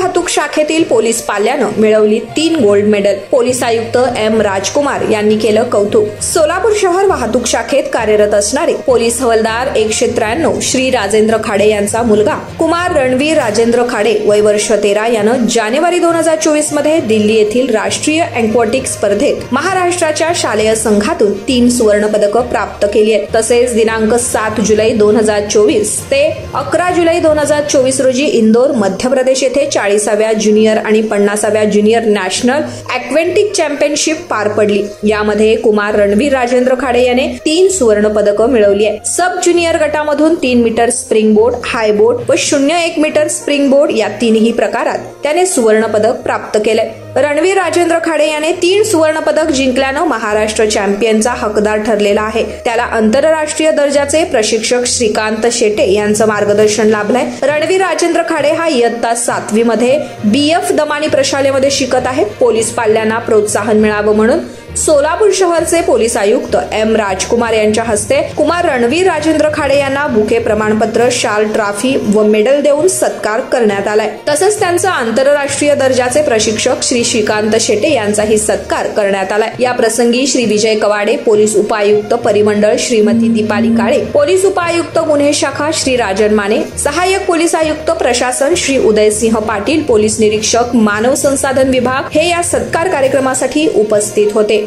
वाहतूक शाखेतील पोलीस पाल्यानं मिळवली 3 गोल्ड मेडल. पोलीस आयुक्त एम राजकुमार यांनी केलं कौतुक. सोलापूर शहर वाहतूक शाखेत कार्यरत असणारे पोलीस हवालदार 193 श्री राजेंद्र खाडे यांचा मुलगा कुमार रणवीर राजेंद्र खाडे वय वर्ष 13 यानं जानेवारी 2024 मध्ये दिल्ली येथील राष्ट्रीय ॲक्वाटिक स्पर्धेत महाराष्ट्राच्या शालेय संघातून 3 सुवर्ण पदकं प्राप्त केली आहेत. तसेच दिनांक 7 जुलै 2024 ते 11 जुलै 2024 रोजी इंदोर मध्य प्रदेश येथे 40व्या ज्युनियर आणि 50व्या ज्युनियर नॅशनल ॲक्वेटिक चॅम्पियनशिप पार पडली. यामध्ये कुमार रणवीर राजेंद्र खाडे याने 3 सुवर्ण पदकं मिळवली आहेत. सब ज्युनियर गटामधून 3 metre springboard, high board व 0.1 मीटर स्प्रिंग बोर्ड या तीनही प्रकारात त्याने सुवर्ण पदक प्राप्त केले. रणवीर राजेंद्र खाडे याने 3 सुवर्ण पदक जिंकल्यानं महाराष्ट्र चॅम्पियनचा हकदार ठरलेला आहे. त्याला आंतरराष्ट्रीय दर्जाचे प्रशिक्षक श्रीकांत शेटे यांचं मार्गदर्शन लाभलंय. रणवीर राजेंद्र खाडे हा इयत्ता 7वी मध्ये BF दमानी प्रशालेमध्ये शिकत आहे. पोलीस पाल्यांना प्रोत्साहन मिळावं म्हणून सोलापूर शहरचे पोलीस आयुक्त एम राजकुमार यांच्या हस्ते कुमार रणवीर राजेंद्र खाडे यांना बुके, प्रमाणपत्र, शाल, ट्रॉफी व मेडल देऊन सत्कार करण्यात आलाय. तसंच त्यांचा आंतरराष्ट्रीय दर्जाचे प्रशिक्षक श्री श्रीकांत शेटे यांचाही सत्कार करण्यात आलाय. या प्रसंगी श्री विजय कवाडे, पोलीस उपायुक्त परिमंडळ श्रीमती दीपाली काळे, पोलीस उपायुक्त गुन्हे शाखा श्री राजन माने, सहाय्यक पोलीस आयुक्त प्रशासन श्री उदयसिंह पाटील, पोलीस निरीक्षक मानव संसाधन विभाग हे या सत्कार कार्यक्रमासाठी उपस्थित होते.